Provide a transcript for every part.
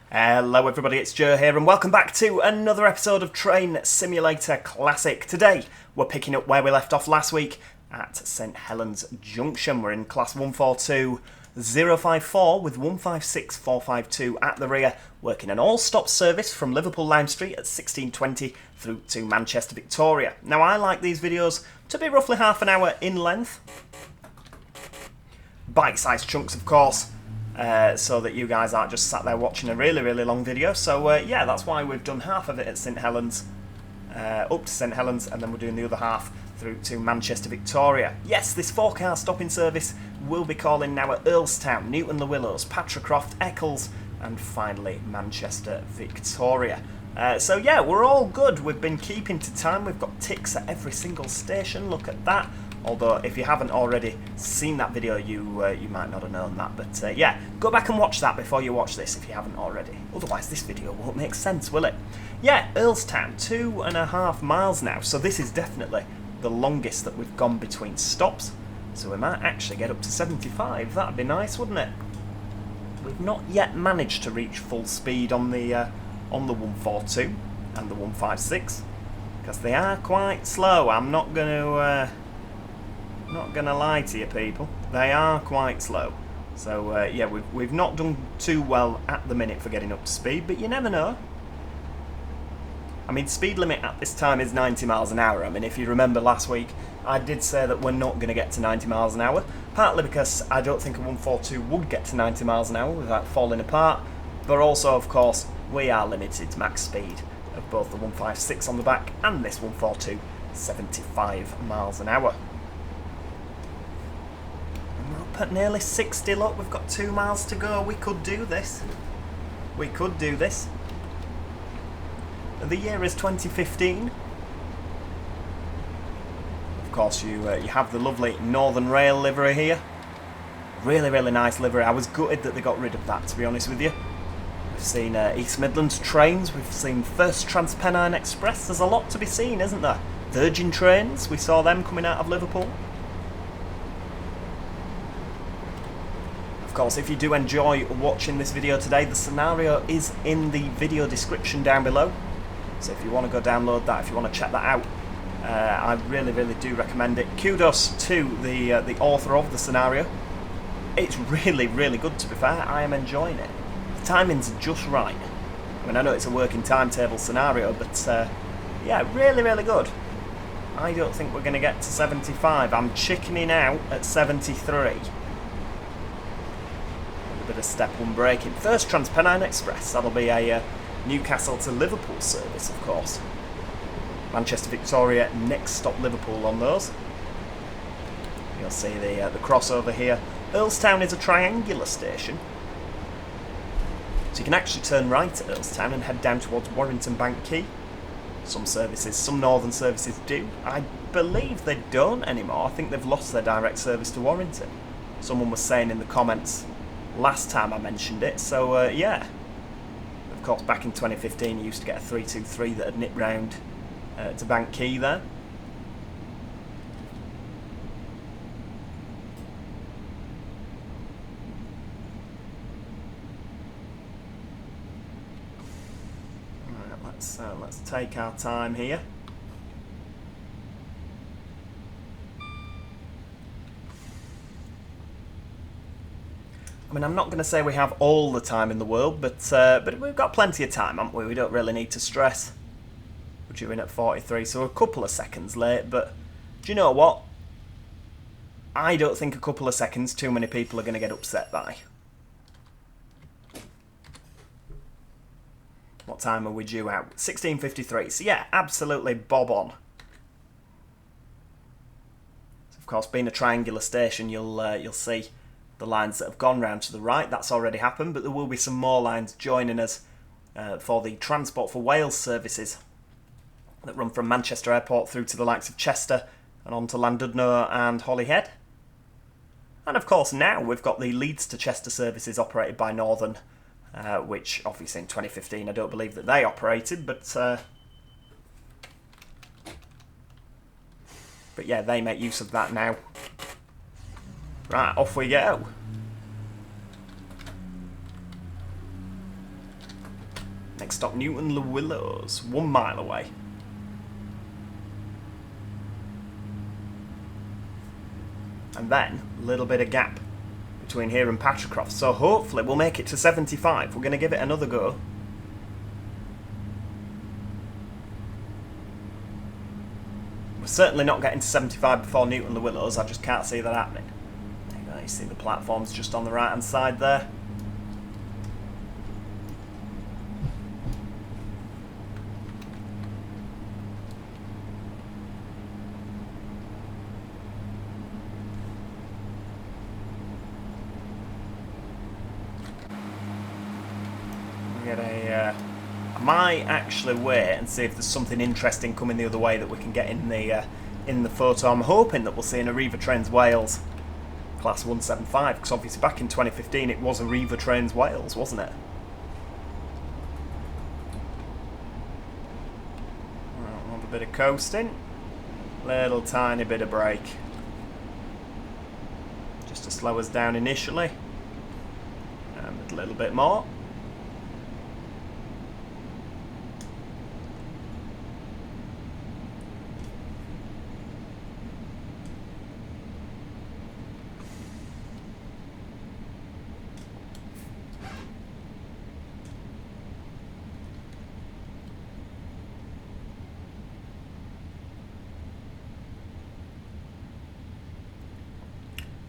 Hello everybody, it's Joe here and welcome back to another episode of Train Simulator Classic. Today we're picking up where we left off last week at St Helens Junction. We're in class 152054 with 156452 at the rear, working an all-stop service from Liverpool Lime Street at 1620 through to Manchester Victoria. Now I like these videos to be roughly half an hour in length. Bite-sized chunks of course. So that you guys aren't just sat there watching a really long video. So yeah, that's why we've done half of it at St Helens, up to St Helens, and then we're doing the other half through to Manchester Victoria. Yes, this 4-car stopping service will be calling now at Earlestown, Newton-le-Willows, Patricroft, Eccles, and finally Manchester Victoria. So yeah, we're all good. We've been keeping to time. We've got ticks at every single station. Look at that. Although, if you haven't already seen that video, you might not have known that. But yeah, go back and watch that before you watch this if you haven't already. Otherwise, this video won't make sense, will it? Yeah, Earlestown, 2.5 miles now. So this is definitely the longest that we've gone between stops. So we might actually get up to 75. That'd be nice, wouldn't it? We've not yet managed to reach full speed on the 142 and the 156 because they are quite slow. I'm not going to lie to you people, they are quite slow. So yeah, we've not done too well at the minute for getting up to speed, but you never know. I mean, speed limit at this time is 90 miles an hour. I mean, if you remember last week, I did say that we're not going to get to 90 miles an hour, partly because I don't think a 142 would get to 90 miles an hour without falling apart, but also, of course, we are limited to max speed of both the 156 on the back and this 142, 75 miles an hour. At nearly 60, look, we've got 2 miles to go. We could do this. We could do this. The year is 2015. Of course, you have the lovely Northern Rail livery here. Really nice livery. I was gutted that they got rid of that, to be honest with you. We've seen East Midlands trains. We've seen First Transpennine Express. There's a lot to be seen, isn't there? Virgin trains. We saw them coming out of Liverpool. Of course, if you do enjoy watching this video today, the scenario is in the video description down below. So if you want to go download that, if you want to check that out, I really do recommend it. Kudos to the author of the scenario. It's really good, to be fair. I am enjoying it. The timing's just right. I mean, I know it's a working timetable scenario, but yeah, really good. I don't think we're going to get to 75. I'm chickening out at 73. Bit of step one braking. First Transpennine Express, that'll be a Newcastle to Liverpool service, of course. Manchester Victoria, next stop Liverpool on those. You'll see the crossover here. Earlestown is a triangular station, so you can actually turn right at Earlestown and head down towards Warrington Bank Quay. Some services, some northern services do. I believe they don't anymore. I think they've lost their direct service to Warrington. Someone was saying in the comments last time I mentioned it, so yeah. Of course, back in 2015 you used to get a 323 that had nipped round to Bank Quay there. Right, let's take our time here. I mean, I'm not going to say we have all the time in the world, but we've got plenty of time, haven't we? We don't really need to stress. We're due in at 43, so a couple of seconds late, but do you know what? I don't think a couple of seconds too many people are going to get upset by. What time are we due out? 16:53, so yeah, absolutely bob on. So of course, being a triangular station, you'll see the lines that have gone round to the right. That's already happened, but there will be some more lines joining us for the Transport for Wales services that run from Manchester Airport through to the likes of Chester and on to Llandudno and Holyhead. And of course now we've got the Leeds to Chester services operated by Northern, which obviously in 2015 I don't believe that they operated, but yeah, they make use of that now. Right, off we go. Next stop, Newton Le Willows, 1 mile away. And then a little bit of gap between here and Patricroft. So hopefully we'll make it to 75. We're going to give it another go. We're certainly not getting to 75 before Newton Le Willows. I just can't see that happening. There you go. You see the platforms just on the right hand side there. I might actually wait and see if there's something interesting coming the other way that we can get in the photo. I'm hoping that we'll see an Arriva Trains Wales Class 175, because obviously back in 2015 it was Arriva Trains Wales, wasn't it? Right, another bit of coasting, little tiny bit of brake, just to slow us down initially, and a little bit more.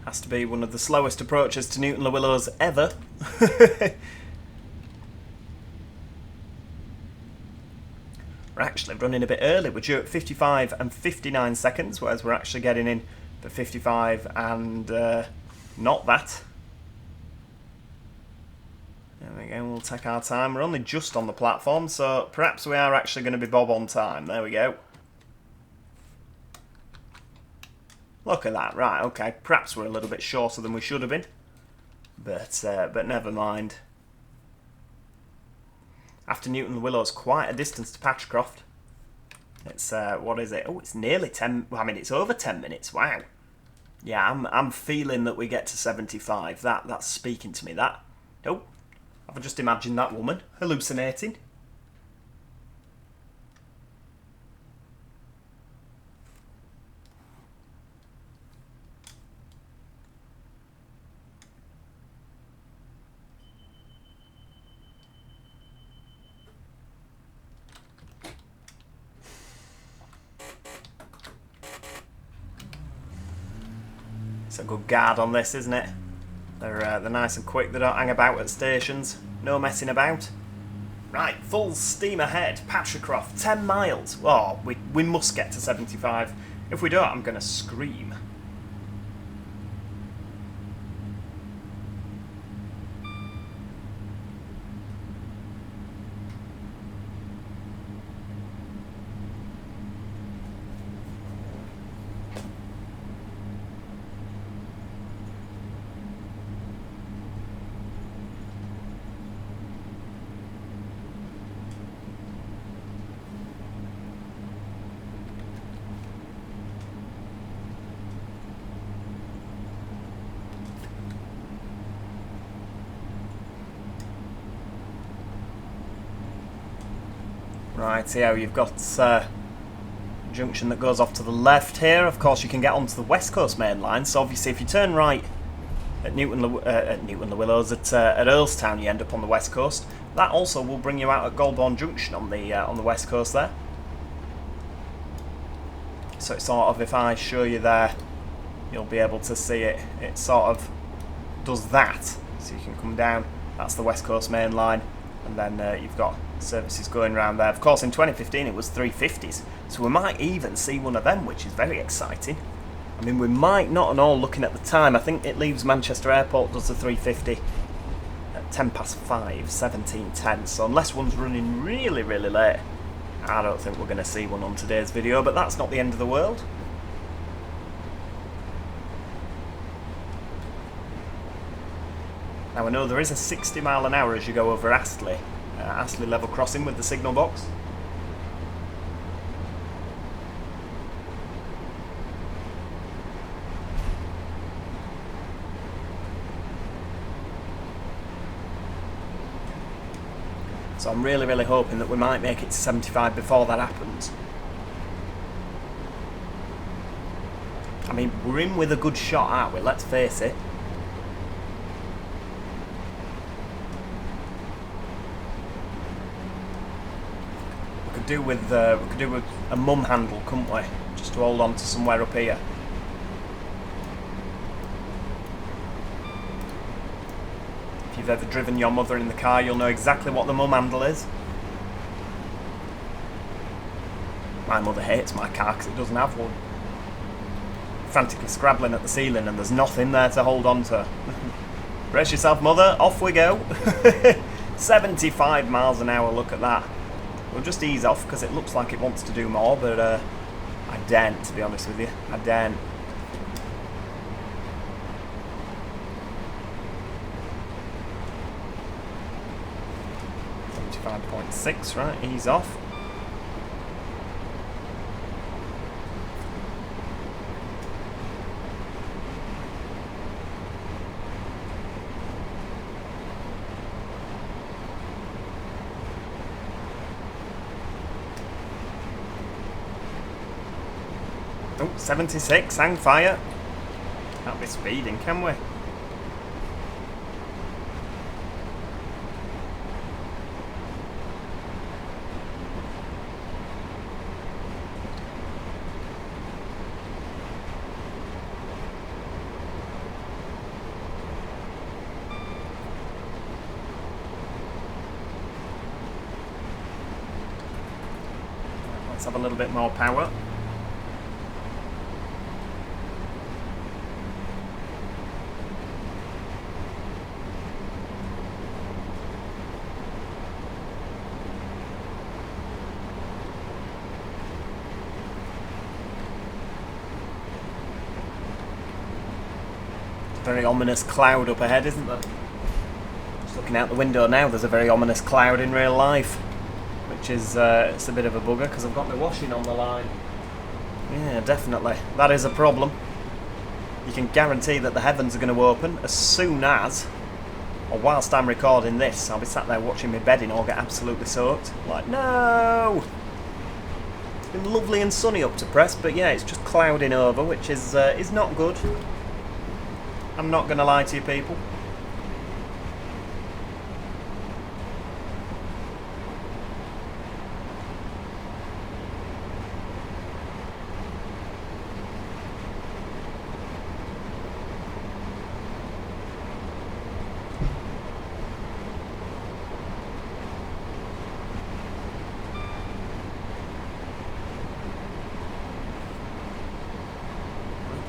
Has to be one of the slowest approaches to Newton Le Willows ever. We're actually running a bit early. We're due at 55 and 59 seconds, whereas we're actually getting in for 55 and not that. There we go, we'll take our time. We're only just on the platform, so perhaps we are actually going to be bob on time. There we go. Look at that, right, okay, perhaps we're a little bit shorter than we should have been, but never mind. After Newton Le Willows, quite a distance to Patricroft. It's, what is it? Oh, it's nearly 10, I mean, it's over 10 minutes, wow. Yeah, I'm feeling that we get to 75, that's speaking to me, that. Oh, I've just imagined that woman hallucinating. It's a good guard on this, isn't it? They're nice and quick. They don't hang about at stations. No messing about. Right, full steam ahead. Patricroft, 10 miles. Oh, we must get to 75. If we don't, I'm going to scream. Right, here you've got a junction that goes off to the left here. Of course, you can get onto the West Coast main line. So obviously, if you turn right at Newton Le Willows at Earlestown, you end up on the West Coast. That also will bring you out at Goulburn Junction on the West Coast there. So it's sort of, if I show you there, you'll be able to see it. It sort of does that. So you can come down. That's the West Coast main line. And then you've got services going around there. Of course, in 2015 it was 350s, so we might even see one of them, which is very exciting. I mean, we might not at all, looking at the time. I think it leaves Manchester Airport, does the 350 at 5 17:10. So unless one's running really, really late, I don't think we're going to see one on today's video, but that's not the end of the world. Now I know there is a 60 mile an hour as you go over Astley level crossing with the signal box. So I'm really, really hoping that we might make it to 75 before that happens. I mean, we're in with a good shot, aren't we? Let's face it. We could do with a mum handle, couldn't we? Just to hold on to somewhere up here. If you've ever driven your mother in the car, you'll know exactly what the mum handle is. My mother hates my car because it doesn't have one. Frantically scrabbling at the ceiling and there's nothing there to hold on to. Brace yourself, mother, off we go. 75 miles an hour, look at that. We'll just ease off because it looks like it wants to do more, but I daren't, to be honest with you. I daren't. .6, right, ease off. Oh, 76, hang fire. Can't be speeding, can we? Let's have a little bit more power. Very ominous cloud up ahead, isn't there? Just looking out the window now, there's a very ominous cloud in real life, which is it's a bit of a bugger because I've got my washing on the line. Yeah, definitely. That is a problem. You can guarantee that the heavens are going to open as soon as, or whilst I'm recording this, I'll be sat there watching my bedding all get absolutely soaked. Like, no! It's been lovely and sunny up to press, but yeah, it's just clouding over, which is not good. I'm not going to lie to you people.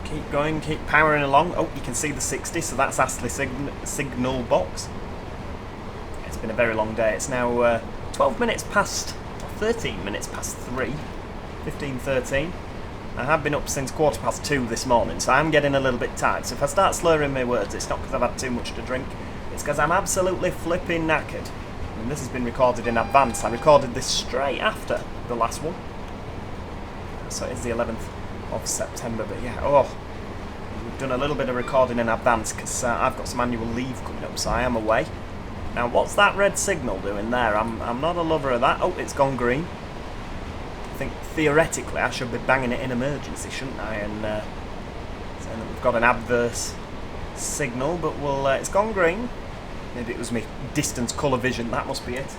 Keep going, keep powering along. Oh, you can see the 60, so that's Astley signal box. It's been a very long day. It's now 12 minutes past, 13 minutes past 3, 15:13. I have been up since 2:15 this morning, so I'm getting a little bit tired. So if I start slurring my words, it's not because I've had too much to drink. It's because I'm absolutely flipping knackered. And this has been recorded in advance. I recorded this straight after the last one. So it's the 11th of September, but yeah, we've done a little bit of recording in advance because I've got some annual leave coming up, so I am away. Now, what's that red signal doing there? I'm not a lover of that. Oh, it's gone green. I think theoretically I should be banging it in emergency, shouldn't I? And saying that we've got an adverse signal, but it's gone green. Maybe it was my distance colour vision. That must be it.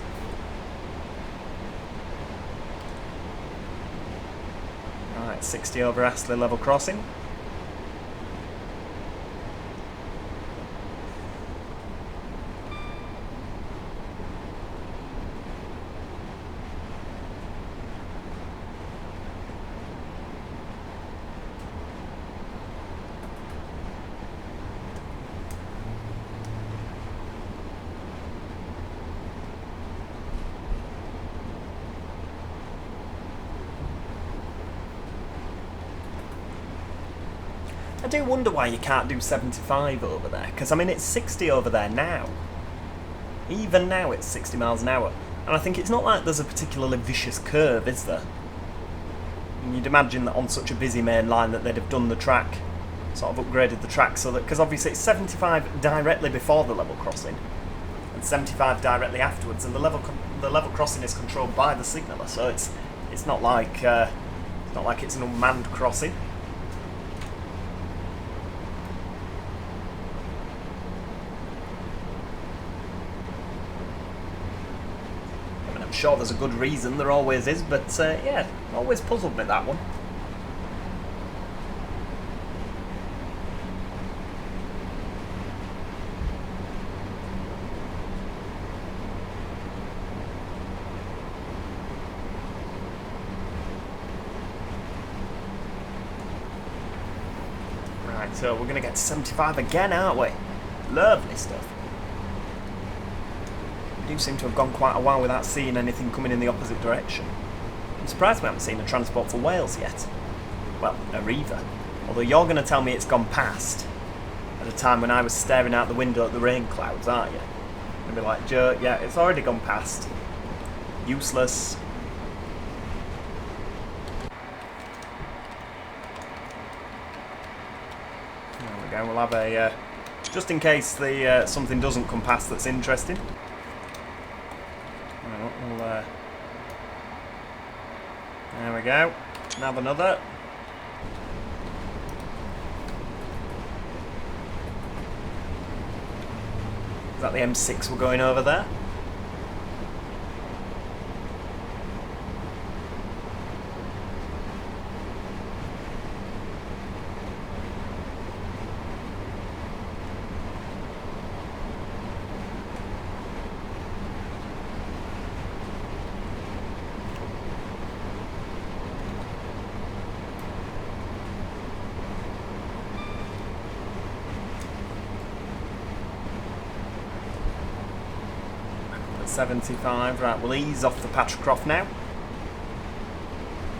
Right, 60 over Astley level crossing. I do wonder why you can't do 75 over there, because I mean it's 60 over there now. Even now it's 60 miles an hour. And I think it's not like there's a particularly vicious curve, is there? And you'd imagine that on such a busy main line that they'd have done the track, sort of upgraded the track so that, because obviously it's 75 directly before the level crossing, and and 75 directly afterwards, and the level crossing is controlled by the signaller, so it's not like it's an unmanned crossing. I mean, I'm sure there's a good reason, there always is, but yeah, always puzzled me, that one. So we're going to get to 75 again, aren't we? Lovely stuff. We do seem to have gone quite a while without seeing anything coming in the opposite direction. I'm surprised we haven't seen a transport for Wales yet. Well, a Reaver. Although you're going to tell me it's gone past at a time when I was staring out the window at the rain clouds, aren't you? You'll be like, Joe, yeah, it's already gone past. Useless. We'll have a just in case the something doesn't come past that's interesting. There we go. Have another. Is that the M6 we're going over there? At 75, right, we'll ease off the Patricroft now.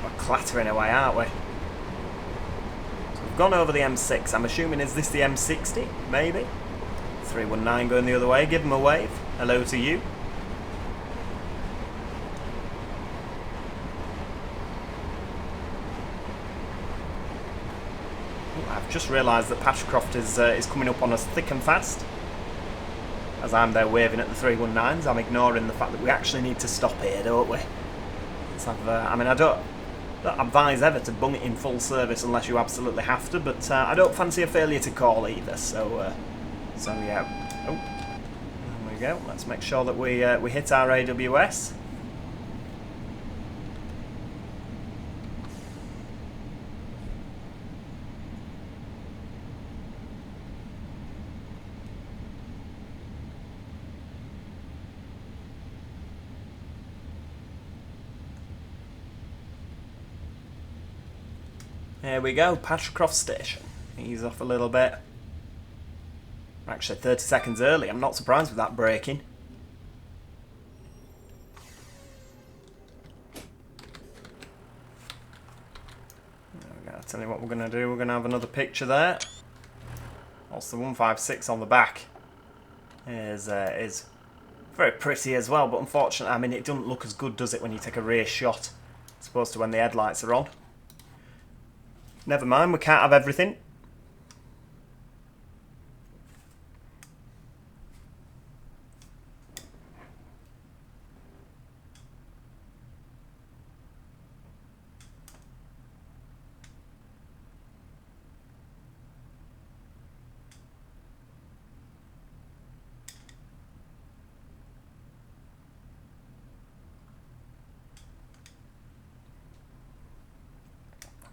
We're clattering away, aren't we? So we've gone over the M6. I'm assuming, is this the M60? Maybe? 319 going the other way. Give them a wave. Hello to you. I've just realised that Patricroft is coming up on us thick and fast. As I'm there waving at the 319s, I'm ignoring the fact that we actually need to stop here, don't we? Let's have, I mean, I don't advise ever to bung it in full service unless you absolutely have to, but I don't fancy a failure to call either, so yeah. Oh, there we go. Let's make sure that we hit our AWS. Here we go, Patricroft Station. Ease off a little bit. We're actually 30 seconds early. I'm not surprised with that braking. There we go. I'll tell you what we're going to do. We're going to have another picture there. Also, the 156 on the back is very pretty as well, but unfortunately, I mean, it doesn't look as good, does it, when you take a rear shot, as opposed to when the headlights are on. Never mind, we can't have everything.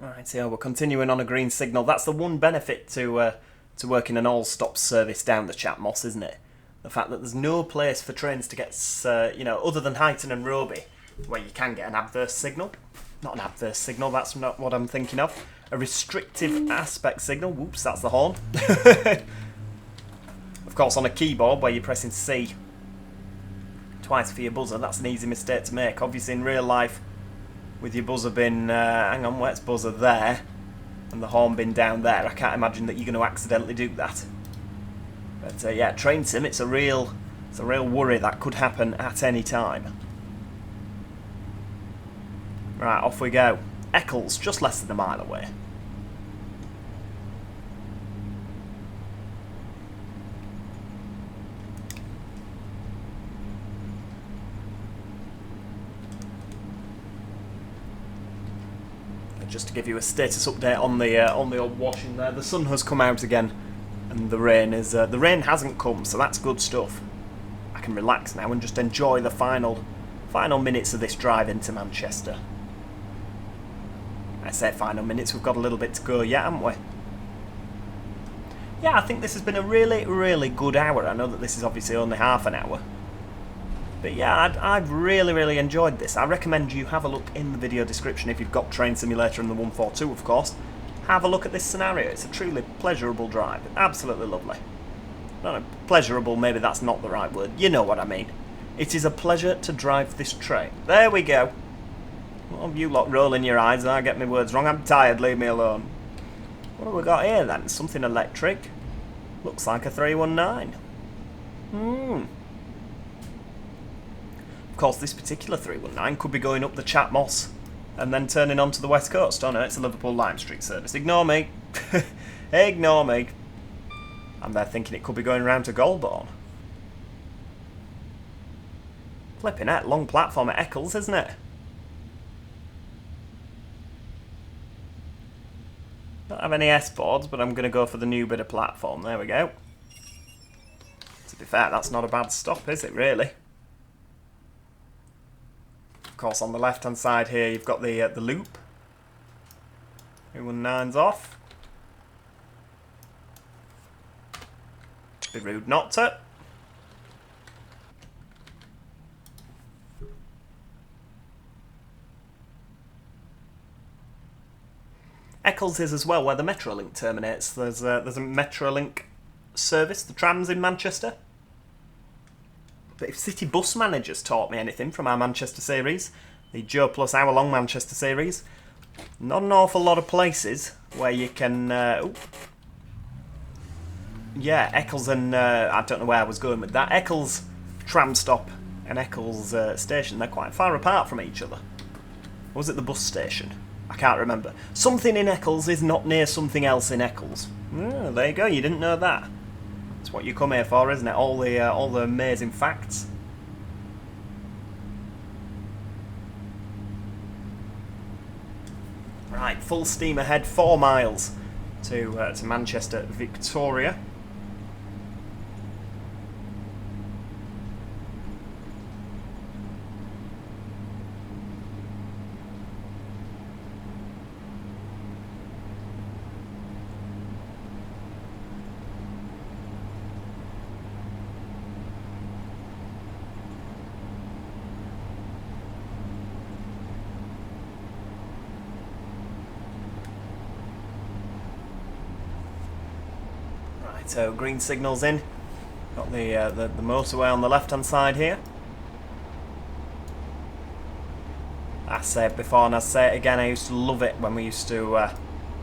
Right, so we're continuing on a green signal. That's the one benefit to working an all-stop service down the Chat Moss, isn't it? The fact that there's no place for trains to get, you know, other than Huyton and Roby, where you can get an adverse signal. Not an adverse signal, that's not what I'm thinking of. A restrictive aspect signal. Whoops, that's the horn. Of course, on a keyboard where you're pressing C twice for your buzzer, that's an easy mistake to make. Obviously, in real life, with your buzzer bin, hang on, where's buzzer there, and the horn bin down there, I can't imagine that you're going to accidentally do that. But yeah, train sim, it's a real worry that could happen at any time. Right, off we go. Eccles, just less than a mile away. just to give you a status update on the old washing there. The sun has come out again, and the rain hasn't come, so that's good stuff. I can relax now and just enjoy the final minutes of this drive into Manchester. I say final minutes, we've got a little bit to go yet, haven't we? Yeah, I think this has been a really, really good hour. I know that this is obviously only half an hour. But yeah, I've really, really enjoyed this. I recommend you have a look in the video description if you've got Train Simulator and the 142, of course. Have a look at this scenario. It's a truly pleasurable drive. Absolutely lovely. No, pleasurable, maybe that's not the right word. You know what I mean. It is a pleasure to drive this train. There we go. Well, you lot rolling your eyes, I get my words wrong. I'm tired, leave me alone. What have we got here then? Something electric. Looks like a 319. Of course, this particular 319 could be going up the Chat Moss and then turning onto the West Coast. Oh no, it's a Liverpool Lime Street service. Ignore me. Ignore me. I'm there thinking it could be going round to Golborne. Flipping heck, long platform at Eccles, isn't it? Don't have any S-boards, but I'm going to go for the new bit of platform. There we go. To be fair, that's not a bad stop, is it, really? Of course, on the left-hand side here, you've got the loop. 319's off. Be rude not to. Eccles is as well where the Metrolink terminates. There's a Metrolink service, the trams in Manchester. But if City Bus Managers taught me anything from our Manchester series, the Joe Plus hour-long Manchester series, not an awful lot of places where you can... yeah, Eccles and... I don't know where I was going with that. Eccles tram stop and Eccles station, they're quite far apart from each other. Or was it the bus station? I can't remember. Something in Eccles is not near something else in Eccles. Oh, there you go, you didn't know that. That's what you come here for, isn't it? All the amazing facts. Right, full steam ahead, 4 miles to Manchester, Victoria. So green signals in. Got the motorway on the left hand side here. I said it before and I say it again, I used to love it when we used to,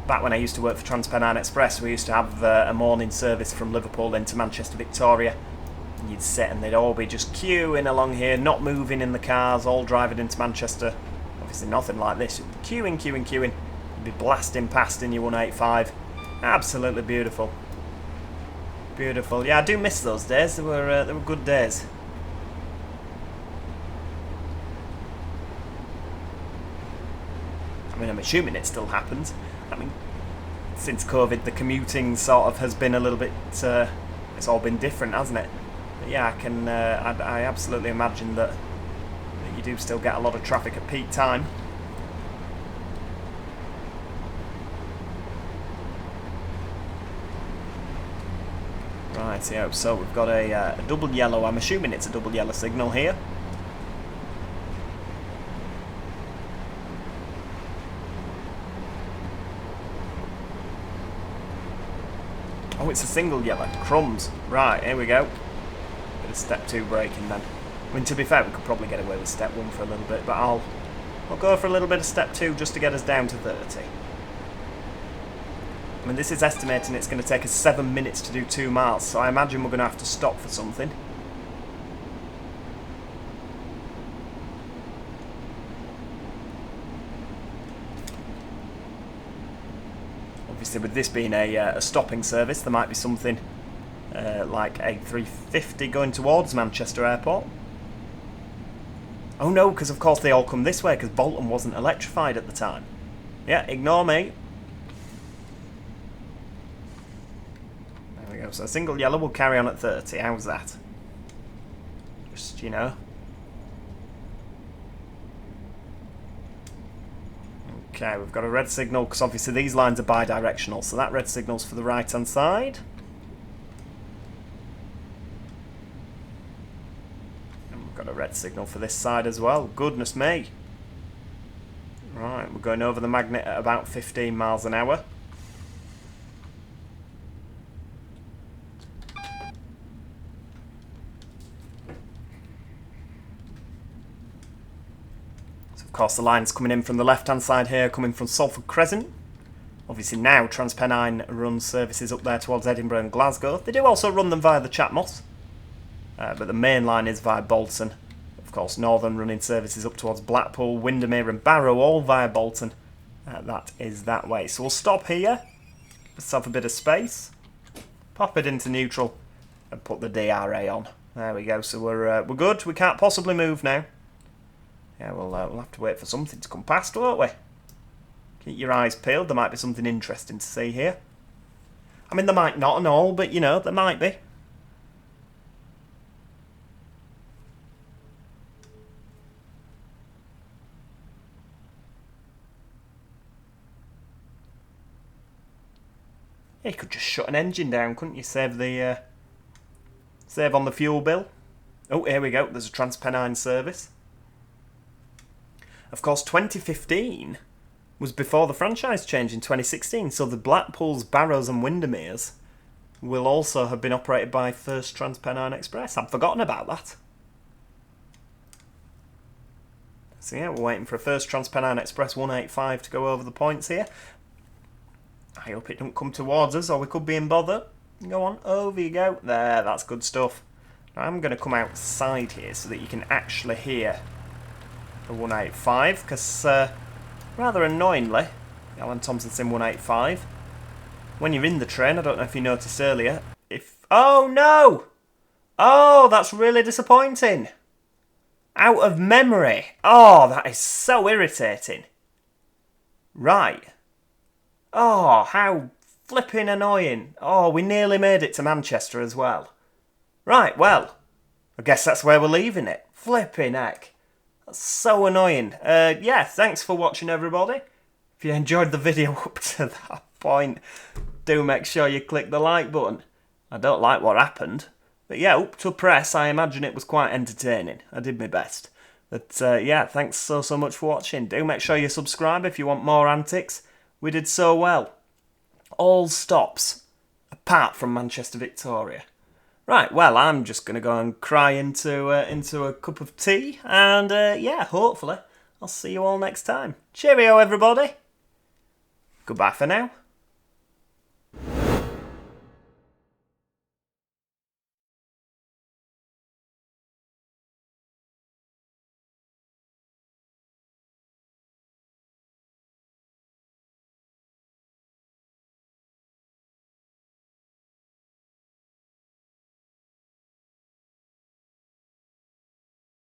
back when I used to work for Transpennine Express, we used to have a morning service from Liverpool into Manchester, Victoria. And you'd sit and they'd all be just queuing along here, not moving in the cars, all driving into Manchester. Obviously nothing like this. Queuing. You'd be blasting past in your 185. Absolutely beautiful. Beautiful. Yeah, I do miss those days. They were good days. I mean, I'm assuming it still happens. I mean, since COVID, the commuting sort of has been a little bit. It's all been different, hasn't it? But yeah, I absolutely imagine that you do still get a lot of traffic at peak time. Right, so we've got a double yellow. I'm assuming it's a double yellow signal here. Oh, it's a single yellow. Crumbs. Right, here we go. Bit of step 2 braking then. I mean, to be fair, we could probably get away with step 1 for a little bit, but I'll go for a little bit of step 2 just to get us down to 30. I mean, this is estimating it's going to take us 7 minutes to do 2 miles, so I imagine we're going to have to stop for something. Obviously, with this being a stopping service, there might be something like a 350 going towards Manchester Airport. Oh no, because of course they all come this way, because Bolton wasn't electrified at the time. Yeah, ignore me. There we go. So a single yellow will carry on at 30. How's that? Just, you know. Okay, we've got a red signal, because obviously these lines are bi-directional, so that red signal's for the right-hand side. And we've got a red signal for this side as well. Goodness me. Right, we're going over the magnet at about 15 miles an hour. Of course, the line's coming in from the left-hand side here, coming from Salford Crescent. Obviously now TransPennine runs services up there towards Edinburgh and Glasgow. They do also run them via the Chatmoss, but the main line is via Bolton. Of course, Northern running services up towards Blackpool, Windermere and Barrow, all via Bolton. That is that way. So we'll stop here. Let's have a bit of space. Pop it into neutral and put the DRA on. There we go. So we're good. We can't possibly move now. Yeah, we'll have to wait for something to come past, won't we? Keep your eyes peeled. There might be something interesting to see here. I mean, there might not and all, but, you know, there might be. Yeah, you could just shut an engine down, couldn't you? Save on the fuel bill. Oh, here we go. There's a TransPennine service. Of course, 2015 was before the franchise change in 2016, so the Blackpools, Barrows and Windermeres will also have been operated by First TransPennine Express. I'd forgotten about that. So yeah, we're waiting for a First TransPennine Express 185 to go over the points here. I hope it don't come towards us, or we could be in bother. Go on, over you go. There, that's good stuff. Now I'm going to come outside here so that you can actually hear the 185, because rather annoyingly, Alan Thompson's in 185. When you're in the train, I don't know if you noticed earlier, oh no! Oh, that's really disappointing. Out of memory. Oh, that is so irritating. Right. Oh, how flipping annoying. Oh, we nearly made it to Manchester as well. Right, well, I guess that's where we're leaving it. Flipping heck. That's so annoying. Yeah, thanks for watching, everybody. If you enjoyed the video up to that point, do make sure you click the like button. I don't like what happened, but yeah, up to press, I imagine it was quite entertaining. I did my best. But yeah, thanks so much for watching. Do make sure you subscribe if you want more antics. We did so well. All stops, apart from Manchester Victoria. Right, well, I'm just going to go and cry into a cup of tea, and yeah, hopefully I'll see you all next time. Cheerio, everybody. Goodbye for now.